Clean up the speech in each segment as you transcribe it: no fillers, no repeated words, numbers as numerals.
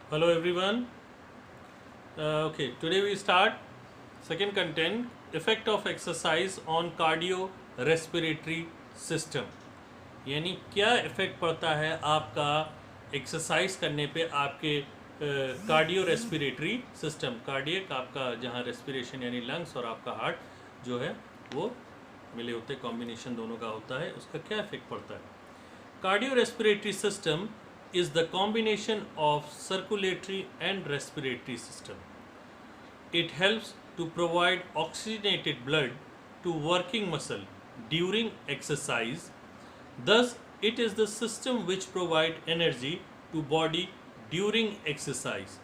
Hello everyone. Okay, today we start second content, effect of exercise on cardiorespiratory system. यानी क्या effect पड़ता है आपका एक्सरसाइज करने पे आपके कार्डियो रेस्पिरेटरी सिस्टम, कार्डियक आपका जहाँ रेस्पिरेशन यानी लंग्स और आपका हार्ट जो है वो मिले होते हैं, कॉम्बिनेशन दोनों का होता है, उसका क्या इफेक्ट पड़ता है। Cardiorespiratory system is the combination of circulatory and respiratory system. It helps to provide oxygenated blood to working muscle during exercise. Thus, it is the system which provide energy to body during exercise.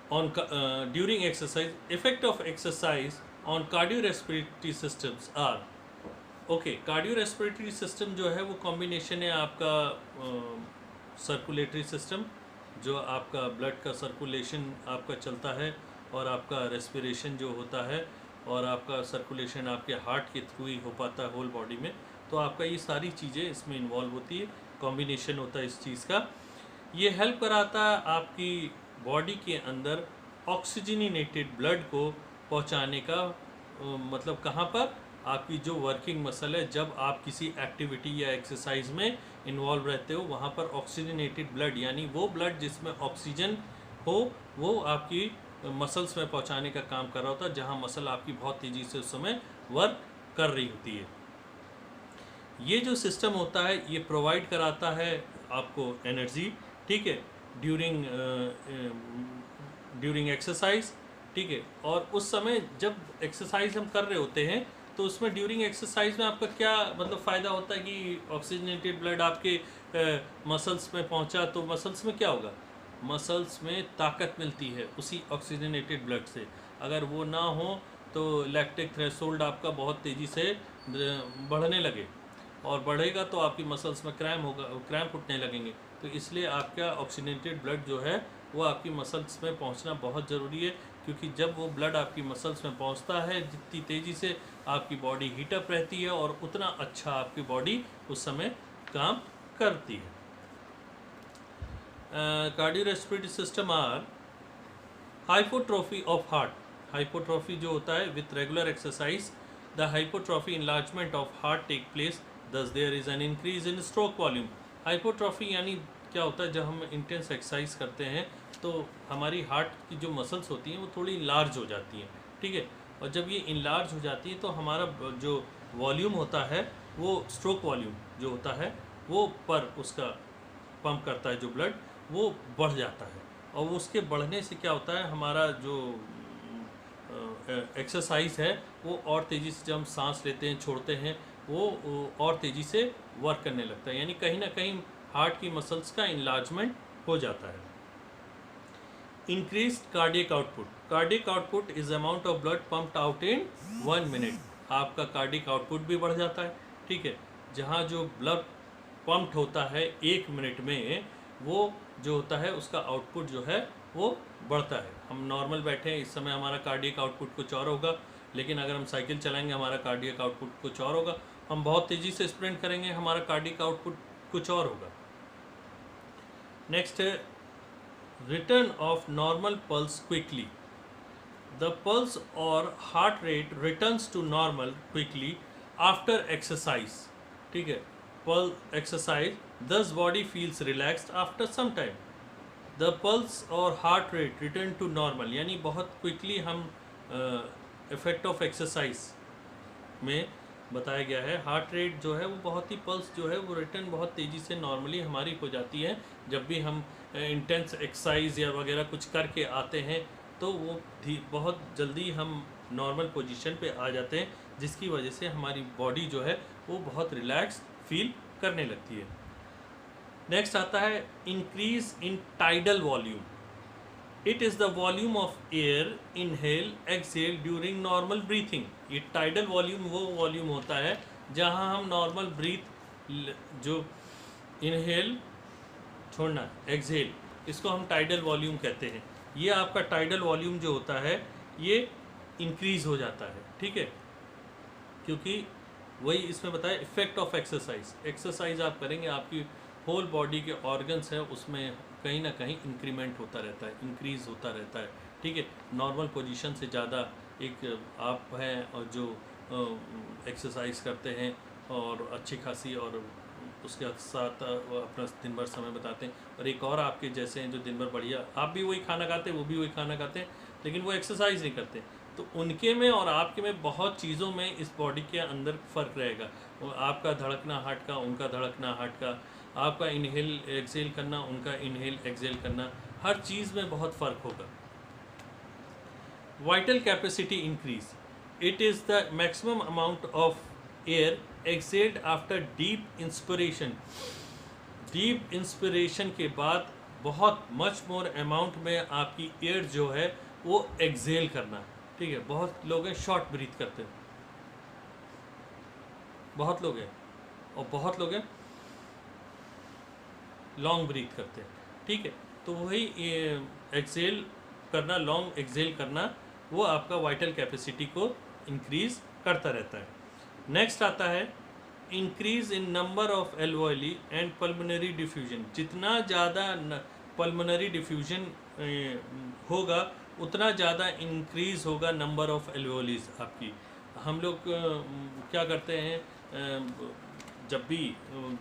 During exercise, effect of exercise on cardiorespiratory systems are okay. Cardio respiratory system जो है वो combination है आपका circulatory system, जो आपका blood का circulation आपका चलता है, और आपका रेस्पिरेशन जो होता है, और आपका सर्कुलेशन आपके हार्ट के थ्रू ही हो पाता है होल बॉडी में। तो आपका ये सारी चीज़ें इसमें इन्वॉल्व होती है, कॉम्बिनेशन होता है इस चीज़ का। ये हेल्प कराता है आपकी बॉडी के अंदर ऑक्सीजनेटेड ब्लड को पहुंचाने का, मतलब कहाँ पर, आपकी जो वर्किंग मसल है, जब आप किसी एक्टिविटी या एक्सरसाइज में इन्वॉल्व रहते हो वहाँ पर ऑक्सीजनेटेड ब्लड यानी वो ब्लड जिसमें ऑक्सीजन हो वो आपकी मसल्स में पहुँचाने का काम कर रहा होता है, जहाँ मसल आपकी बहुत तेज़ी से उस समय वर्क कर रही होती है। ये जो सिस्टम होता है ये प्रोवाइड कराता है आपको एनर्जी, ठीक है, ड्यूरिंग एक्सरसाइज, ठीक है। और उस समय जब एक्सरसाइज हम कर रहे होते हैं तो उसमें ड्यूरिंग एक्सरसाइज में आपका क्या मतलब फ़ायदा होता है कि ऑक्सीजनेटेड ब्लड आपके मसल्स में पहुंचा, तो मसल्स में क्या होगा, मसल्स में ताकत मिलती है उसी ऑक्सीजनेटेड ब्लड से। अगर वो ना हो तो लैक्टिक थ्रेशोल्ड आपका बहुत तेज़ी से बढ़ने लगे, और बढ़ेगा तो आपकी मसल्स में क्रैम्प उठने लगेंगे। तो इसलिए आपका ऑक्सीजनेटेड ब्लड जो है वो आपकी मसल्स में पहुंचना बहुत ज़रूरी है, क्योंकि जब वो ब्लड आपकी मसल्स में पहुंचता है जितनी तेज़ी से आपकी बॉडी हीटअप रहती है और उतना अच्छा आपकी बॉडी उस समय काम करती है। Cardiorespiratory system are hypotrophy of heart. Hypotrophy जो होता है with regular exercise the hypotrophy enlargement of heart take place, thus there is an increase in stroke volume. Hypotrophy यानी क्या होता है, जब हम इंटेंस एक्सरसाइज करते हैं तो हमारी हार्ट की जो मसल्स होती हैं वो थोड़ी लार्ज हो जाती हैं, ठीक है। और जब ये इनलार्ज हो जाती है तो हमारा जो वॉल्यूम होता है वो स्ट्रोक वॉल्यूम जो होता है वो पर उसका पंप करता है जो ब्लड वो बढ़ जाता है, और वो उसके बढ़ने से क्या होता है, हमारा जो एक्सरसाइज है वो और तेज़ी से, जब हम सांस लेते हैं छोड़ते हैं, वो और तेज़ी से वर्क करने लगता है, यानी कहीं ना कहीं हार्ट की मसल्स का इनलार्जमेंट हो जाता है। Increase cardiac output. Cardiac output is amount of blood pumped out in 1 minute. आपका कार्डियक आउटपुट भी बढ़ जाता है, ठीक है। जहाँ जो ब्लड पम्प्ड होता है 1 मिनट में, वो जो होता है उसका आउटपुट जो है वो बढ़ता है। हम नॉर्मल बैठे हैं इस समय हमारा कार्डियक आउटपुट कुछ और होगा, लेकिन अगर हम साइकिल चलाएंगे हमारा कार्डियक आउटपुट कुछ और होगा। हम बहुत तेज़ी से स्प्रिंट करेंगे हमारा कार्डियक आउटपुट कुछ और होगा। नेक्स्ट है return of normal pulse quickly. The pulse और heart rate returns to normal quickly after exercise, ठीक है। पल exercise thus body feels relaxed after some time. The pulse और heart rate return to normal, यानी बहुत quickly हम effect of exercise में बताया गया है। हार्ट रेट जो है वो बहुत ही, पल्स जो है वो रिटर्न बहुत तेज़ी से नॉर्मली हमारी हो जाती है जब भी हम इंटेंस एक्सरसाइज या वगैरह कुछ करके आते हैं, तो वो बहुत जल्दी हम नॉर्मल पोजीशन पे आ जाते हैं, जिसकी वजह से हमारी बॉडी जो है वो बहुत रिलैक्स फील करने लगती है। नेक्स्ट आता है increase in tidal volume. It is the volume of air inhale exhale during normal breathing. ये टाइडल वॉल्यूम वो वॉल्यूम होता है जहाँ हम नॉर्मल ब्रीथ जो इनहेल छोड़ना एक्सहेल, इसको हम टाइडल वॉल्यूम कहते हैं। ये आपका टाइडल वॉल्यूम जो होता है ये इंक्रीज़ हो जाता है, ठीक है, क्योंकि वही इसमें बताया इफेक्ट ऑफ एक्सरसाइज। एक्सरसाइज आप करेंगे, आपकी होल बॉडी के ऑर्गन्स हैं उसमें कहीं ना कहीं इंक्रीमेंट होता रहता है, इंक्रीज़ होता रहता है। ठीक है, नॉर्मल पोजीशन से ज़्यादा एक आप हैं और जो एक्सरसाइज करते हैं और अच्छी खासी, और उसके साथ वो अपना दिन भर समय बताते हैं, और एक और आपके जैसे हैं जो दिन भर बढ़िया, आप भी वही खाना खाते हैं, वो भी वही खाना खाते हैं, लेकिन वो एक्सरसाइज नहीं करते। तो उनके में और आपके में बहुत चीज़ों में इस बॉडी के अंदर फ़र्क रहेगा। वो आपका धड़कना हार्ट का, उनका धड़कना हार्ट का, आपका इनहेल एक्सेल करना, उनका इनहेल एक्सेल करना, हर चीज़ में बहुत फ़र्क होगा। Vital capacity increase, it is the maximum amount of air excelled after deep inspiration. Deep inspiration के बाद बहुत मच मोर अमाउंट में आपकी एयर जो है वो एक्सेल करना। ठीक है, बहुत लोग हैं शॉर्ट ब्रीथ करते हैं, बहुत लोग हैं, और बहुत लोग हैं लॉन्ग ब्रीथ करते हैं। ठीक है, तो वही एक्सेल करना, लॉन्ग एक्सेल करना, वो आपका वाइटल कैपेसिटी को इंक्रीज करता रहता है। नेक्स्ट आता है increase in number of alveoli and pulmonary diffusion. जितना ज़्यादा पल्मोनरी डिफ्यूजन होगा उतना ज़्यादा इंक्रीज होगा नंबर ऑफ एल्वोलीज आपकी। हम लोग क्या करते हैं, जब भी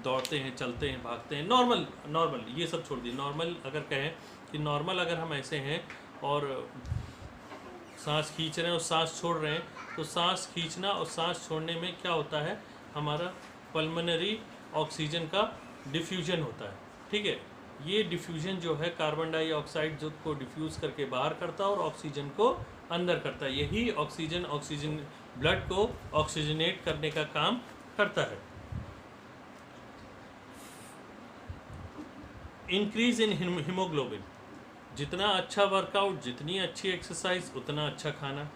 दौड़ते हैं, चलते हैं, भागते हैं, नॉर्मल ये सब छोड़ दिए, नॉर्मल अगर कहें कि नॉर्मल अगर हम ऐसे हैं और सांस खींच रहे हैं और सांस छोड़ रहे हैं, तो सांस खींचना और सांस छोड़ने में क्या होता है, हमारा पल्मोनरी ऑक्सीजन का डिफ्यूजन होता है। ठीक है, ये डिफ्यूजन जो है कार्बन डाइऑक्साइड जो को डिफ्यूज़ करके बाहर करता है और ऑक्सीजन को अंदर करता है। यही ऑक्सीजन ब्लड को ऑक्सीजनेट करने का काम करता है। इंक्रीज इन हीमोग्लोबिन, जितना अच्छा वर्कआउट, जितनी अच्छी एक्सरसाइज, उतना अच्छा खाना,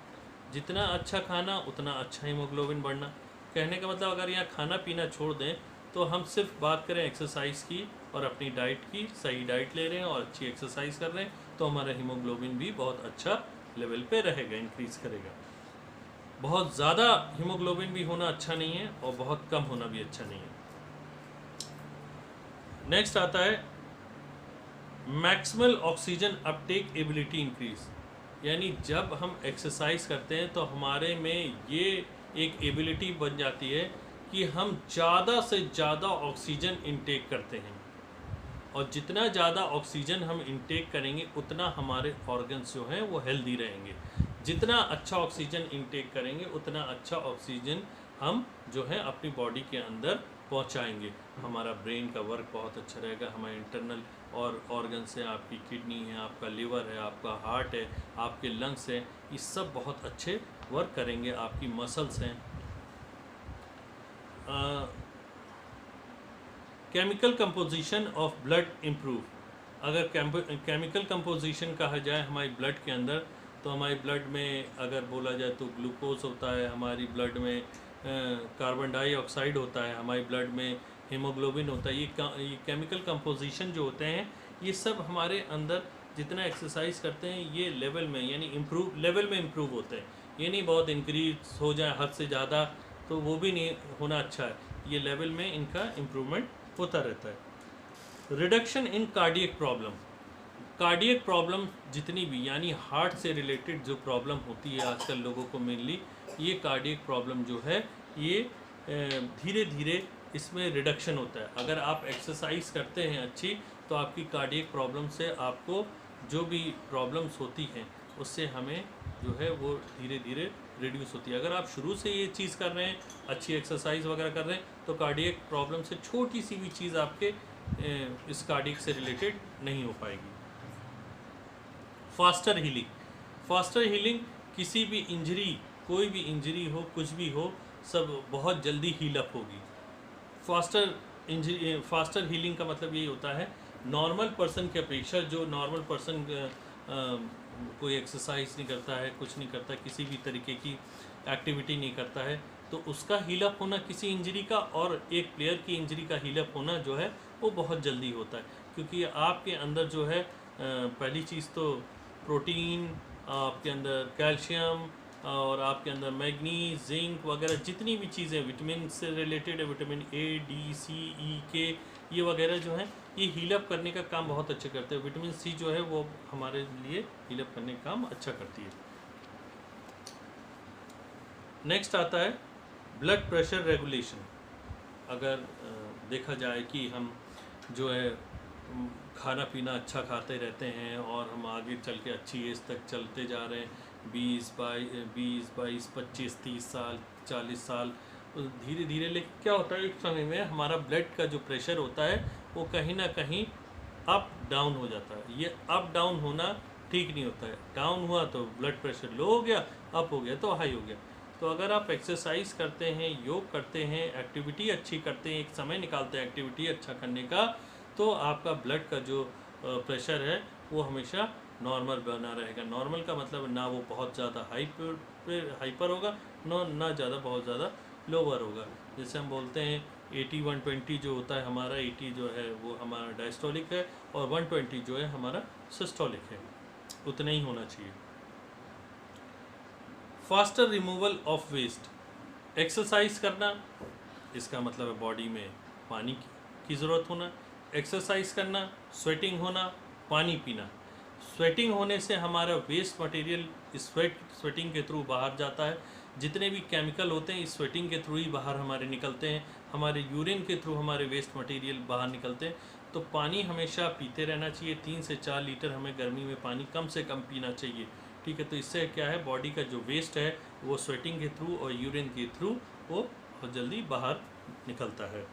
जितना अच्छा खाना उतना अच्छा हीमोग्लोबिन बढ़ना। कहने का मतलब अगर यहाँ खाना पीना छोड़ दें तो हम सिर्फ बात करें एक्सरसाइज की और अपनी डाइट की, सही डाइट ले रहे हैं और अच्छी एक्सरसाइज कर रहे हैं, तो हमारा हीमोग्लोबिन भी बहुत अच्छा लेवल पे रहेगा, इंक्रीज करेगा। बहुत ज़्यादा हीमोग्लोबिन भी होना अच्छा नहीं है और बहुत कम होना भी अच्छा नहीं है। नेक्स्ट आता है maximal oxygen Uptake ability increase, यानी जब हम एक्सरसाइज करते हैं तो हमारे में ये एक एबिलिटी बन जाती है कि हम ज़्यादा से ज़्यादा ऑक्सीजन इंटेक करते हैं, और जितना ज़्यादा ऑक्सीजन हम इंटेक करेंगे उतना हमारे ऑर्गन्स जो हैं वो हेल्दी रहेंगे। जितना अच्छा ऑक्सीजन इंटेक करेंगे उतना अच्छा ऑक्सीजन हम जो है अपनी बॉडी के अंदर पहुंचाएंगे। हमारा ब्रेन का वर्क बहुत अच्छा रहेगा, हमारे इंटरनल और ऑर्गन्स हैं, आपकी किडनी है, आपका लिवर है, आपका हार्ट है, आपके लंग्स हैं, ये सब बहुत अच्छे वर्क करेंगे। आपकी मसल्स हैं। Chemical composition of blood improve, अगर केमिकल कंपोजिशन कहा जाए हमारी ब्लड के अंदर, तो हमारी ब्लड में अगर बोला जाए तो ग्लूकोज होता है, हमारी ब्लड में कार्बन डाइऑक्साइड होता है, हमारी ब्लड में हीमोग्लोबिन होता है। ये केमिकल कंपोजिशन जो होते हैं ये सब हमारे अंदर जितना एक्सरसाइज करते हैं ये लेवल में, यानी लेवल में इम्प्रूव होते हैं। ये नहीं बहुत इंक्रीज हो जाए हद से ज़्यादा, तो वो भी नहीं होना अच्छा है, ये लेवल में इनका इम्प्रूवमेंट होता रहता है। Reduction in cardiac problem, cardiac problem जितनी भी, यानी हार्ट से रिलेटेड जो प्रॉब्लम होती है आजकल लोगों को मेनली, ये कार्डियक प्रॉब्लम जो है ये धीरे धीरे इसमें रिडक्शन होता है। अगर आप एक्सरसाइज करते हैं अच्छी, तो आपकी कार्डियक प्रॉब्लम से आपको जो भी प्रॉब्लम्स होती हैं उससे हमें जो है वो धीरे धीरे रिड्यूस होती है। अगर आप शुरू से ये चीज़ कर रहे हैं, अच्छी एक्सरसाइज वगैरह कर रहे हैं, तो कार्डियक प्रॉब्लम से छोटी सी भी चीज़ आपके इस कार्डियक से रिलेटेड नहीं हो पाएगी। फास्टर हीलिंग, फास्टर हीलिंग, किसी भी इंजरी, कोई भी इंजरी हो, कुछ भी हो, सब बहुत जल्दी हील अप होगी। फास्टर हीलिंग का मतलब यही होता है, नॉर्मल पर्सन की अपेक्षा, जो नॉर्मल पर्सन कोई एक्सरसाइज नहीं करता है, कुछ नहीं करता, किसी भी तरीके की एक्टिविटी नहीं करता है, तो उसका हील अप होना किसी इंजरी का और एक प्लेयर की इंजरी का हील अप होना जो है वो बहुत जल्दी होता है। क्योंकि आपके अंदर जो है पहली चीज़ तो प्रोटीन, आपके अंदर कैल्शियम, और आपके अंदर मैग्नीज, जिंक वगैरह जितनी भी चीज़ें विटामिन से रिलेटेड है, विटामिन ए, डी, सी, ई, के, ये वगैरह जो हैं ये हीलअप करने का काम बहुत अच्छा करते हैं। विटामिन सी जो है वो हमारे लिए हीलअप करने का काम अच्छा करती है। नेक्स्ट आता है ब्लड प्रेशर रेगुलेशन। अगर देखा जाए कि हम जो है खाना पीना अच्छा खाते रहते हैं और हम आगे चल के अच्छी एज तक चलते जा रहे हैं, 20 22 25 30 साल 40 साल, धीरे धीरे, लेकिन क्या होता है एक समय में हमारा ब्लड का जो प्रेशर होता है वो कहीं ना कहीं अप डाउन हो जाता है। ये अप डाउन होना ठीक नहीं होता है। डाउन हुआ तो ब्लड प्रेशर लो हो गया, अप हो गया तो हाई हो गया। तो अगर आप एक्सरसाइज करते हैं, योग करते हैं, एक्टिविटी अच्छी करते हैं, एक समय निकालते हैं एक्टिविटी अच्छा करने का, तो आपका ब्लड का जो प्रेशर है वो हमेशा नॉर्मल बना रहेगा। नॉर्मल का मतलब ना वो बहुत ज़्यादा हाइपर होगा, ना ज़्यादा बहुत ज़्यादा लोअर होगा। जैसे हम बोलते हैं 80-120 जो होता है हमारा, 80 जो है वो हमारा डायस्टोलिक है और 120 जो है हमारा सिस्टोलिक है, उतना ही होना चाहिए। Faster removal of waste. Exercise करना, इसका मतलब है बॉडी में पानी की ज़रूरत होना। एक्सरसाइज करना, स्वेटिंग होना, पानी पीना। स्वेटिंग होने से हमारा वेस्ट मटेरियल स्वेटिंग के थ्रू बाहर जाता है। जितने भी केमिकल होते हैं इस स्वेटिंग के थ्रू ही बाहर हमारे निकलते हैं। हमारे यूरिन के थ्रू हमारे वेस्ट मटेरियल बाहर निकलते हैं। तो पानी हमेशा पीते रहना चाहिए। 3 से 4 लीटर हमें गर्मी में पानी कम से कम पीना चाहिए। ठीक है, तो इससे क्या है, बॉडी का जो वेस्ट है वो स्वेटिंग के थ्रू और यूरिन के थ्रू वो बहुत जल्दी बाहर निकलता है।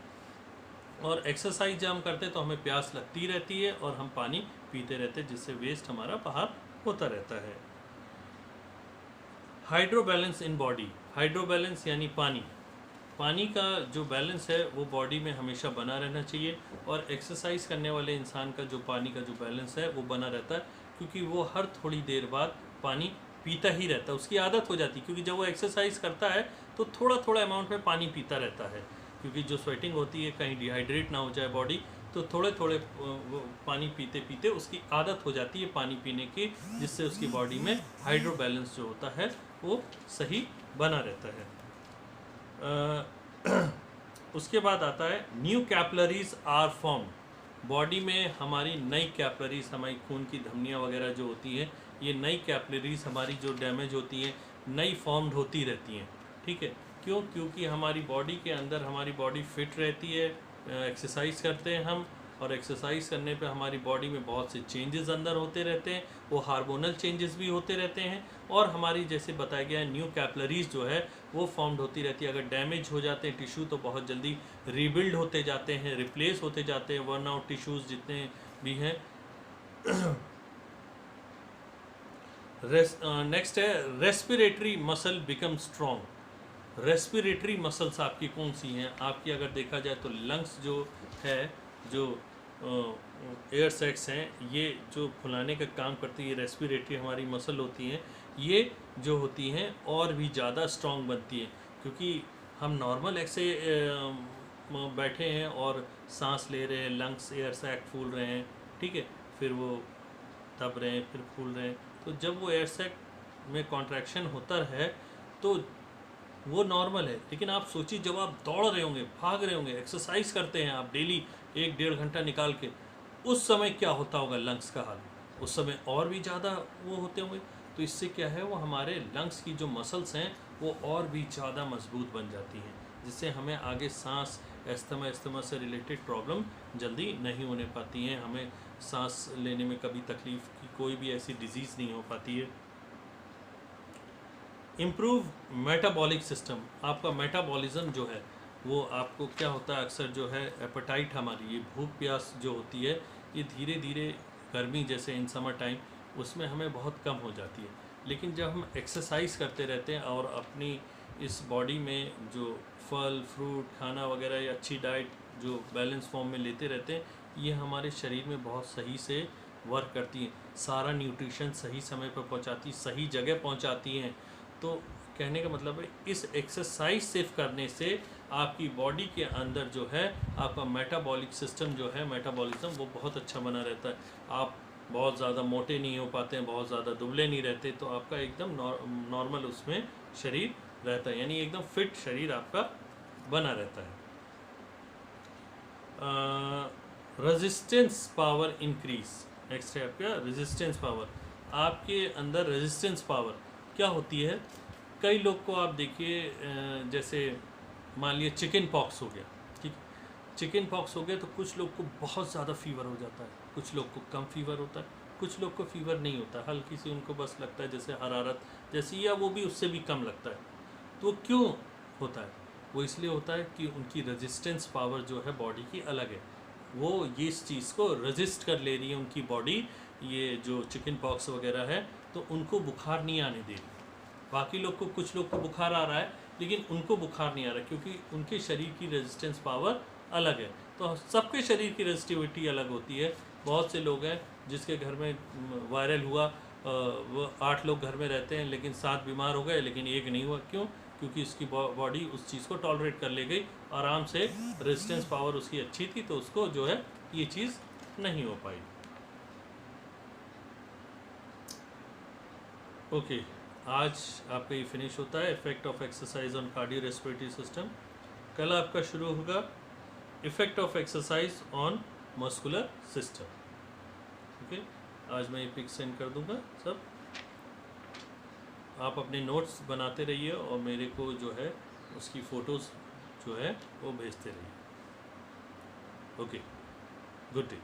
और एक्सरसाइज जब हम करते हैं तो हमें प्यास लगती रहती है और हम पानी पीते रहते हैं, जिससे वेस्ट हमारा बाहर होता रहता है। Hydro balance in body. Hydro balance यानी पानी का जो बैलेंस है वो बॉडी में हमेशा बना रहना चाहिए। और एक्सरसाइज करने वाले इंसान का जो पानी का जो बैलेंस है वो बना रहता है, क्योंकि वो हर थोड़ी देर बाद पानी पीता ही रहता है। उसकी आदत हो जाती है, क्योंकि जब वो एक्सरसाइज करता है तो थोड़ा थोड़ा अमाउंट में पानी पीता रहता है, क्योंकि जो स्वेटिंग होती है कहीं डिहाइड्रेट ना हो जाए बॉडी, तो थोड़े थोड़े पानी पीते पीते उसकी आदत हो जाती है पानी पीने की, जिससे उसकी बॉडी में हाइड्रो बैलेंस जो होता है वो सही बना रहता है। उसके बाद आता है new capillaries are form. Body में हमारी नई कैपिलरीज, हमारी खून की धमनियाँ वगैरह जो होती हैं, ये नई कैपिलरीज हमारी जो डैमेज होती हैं नई फॉर्म्ड होती रहती हैं। ठीक है, क्यों? क्योंकि हमारी बॉडी के अंदर हमारी बॉडी फिट रहती है, एक्सरसाइज करते हैं हम, और एक्सरसाइज करने पे हमारी बॉडी में बहुत से चेंजेस अंदर होते रहते हैं। वो हार्मोनल चेंजेस भी होते रहते हैं, और हमारी जैसे बताया गया है न्यू कैपिलरीज जो है वो फॉर्म्ड होती रहती है। अगर डैमेज हो जाते हैं टिश्यू तो बहुत जल्दी रीबिल्ड होते जाते हैं, रिप्लेस होते जाते हैं, वर्न आउट टिश्यूज़ जितने भी हैं। नेक्स्ट है respiratory muscle become strong. Respiratory muscles आपकी कौन सी हैं? आपकी अगर देखा जाए तो लंग्स जो है, जो एयर सैक्स हैं, ये जो फुलाने का काम करती है, रेस्पिरेटरी हमारी मसल होती हैं, ये जो होती हैं और भी ज़्यादा स्ट्रॉन्ग बनती हैं, क्योंकि हम नॉर्मल ऐसे बैठे हैं और सांस ले रहे हैं, लंग्स एयर सैक फूल रहे हैं, ठीक है, फिर वो दब रहे हैं, फिर फूल रहे हैं। तो जब वो एयर सैक में कॉन्ट्रैक्शन होता है तो वो नॉर्मल है। लेकिन आप सोचिए जब आप दौड़ रहे होंगे, भाग रहे होंगे, एक्सरसाइज करते हैं आप डेली 1-1.5 घंटा निकाल के, उस समय क्या होता होगा लंग्स का हाल? उस समय और भी ज़्यादा वो होते होंगे। तो इससे क्या है, वो हमारे लंग्स की जो मसल्स हैं वो और भी ज़्यादा मजबूत बन जाती हैं, जिससे हमें आगे सांस अस्थमा से रिलेटेड प्रॉब्लम जल्दी नहीं होने पाती हैं। हमें सांस लेने में कभी तकलीफ़ की कोई भी ऐसी डिजीज़ नहीं हो पाती है। Improve metabolic system. आपका मेटाबॉलिज्म जो है वो आपको क्या होता है, अक्सर जो है एपेटाइट हमारी, ये भूख प्यास जो होती है, ये धीरे धीरे गर्मी जैसे इन समर टाइम उसमें हमें बहुत कम हो जाती है। लेकिन जब हम एक्सरसाइज करते रहते हैं और अपनी इस बॉडी में जो फल फ्रूट खाना वगैरह या अच्छी डाइट जो बैलेंस फॉर्म में लेते रहते हैं, ये हमारे शरीर में बहुत सही से वर्क करती हैं, सारा न्यूट्रिशन सही समय पर पहुंचाती, सही जगह पहुंचाती हैं। तो कहने का मतलब है इस एक्सरसाइज सिर्फ करने से आपकी बॉडी के अंदर जो है आपका मेटाबॉलिक सिस्टम जो है, मेटाबॉलिज्म वो बहुत अच्छा बना रहता है। आप बहुत ज़्यादा मोटे नहीं हो पाते हैं, बहुत ज़्यादा दुबले नहीं रहते, तो आपका एकदम नॉर्मल उसमें शरीर रहता है, यानी एकदम फिट शरीर आपका बना रहता है। Resistance power increase. नेक्स्ट है आपका रेजिस्टेंस पावर। आपके अंदर रेजिस्टेंस पावर क्या होती है? कई लोग को आप देखिए, जैसे मान लिया चिकन पॉक्स हो गया, ठीक, चिकन पॉक्स हो गया तो कुछ लोग को बहुत ज़्यादा फीवर हो जाता है, कुछ लोग को कम फीवर होता है, कुछ लोग को फीवर नहीं होता, हल्की सी उनको बस लगता है जैसे हरारत जैसी, या वो भी उससे भी कम लगता है। तो क्यों होता है? वो इसलिए होता है कि उनकी रेजिस्टेंस पावर जो है बॉडी की अलग है, वो ये इस चीज़ को रेजिस्ट कर ले रही है उनकी बॉडी, ये जो चिकन पॉक्स वगैरह है, तो उनको बुखार नहीं आने दे रही। बाकी लोग को, कुछ लोग को बुखार आ रहा है लेकिन उनको बुखार नहीं आ रहा क्योंकि उनके शरीर की रेजिस्टेंस पावर अलग है। तो सबके शरीर की रेजिस्टिविटी अलग होती है। बहुत से लोग हैं जिसके घर में वायरल हुआ, वो 8 लोग घर में रहते हैं लेकिन 7 बीमार हो गए लेकिन एक नहीं हुआ। क्यों? क्योंकि उसकी बॉडी उस चीज़ को टॉलरेट कर ले गई, आराम से, रेजिस्टेंस पावर उसकी अच्छी थी, तो उसको जो है ये चीज़ नहीं हो पाई। ओके, आज आपका ये फिनिश होता है effect of exercise on cardio respiratory system. कल आपका शुरू होगा effect of exercise on muscular system. Okay, आज मैं ये पिक सेंड कर दूंगा सब। आप अपने नोट्स बनाते रहिए और मेरे को जो है उसकी फ़ोटोज़ जो है वो भेजते रहिए। Okay, good day.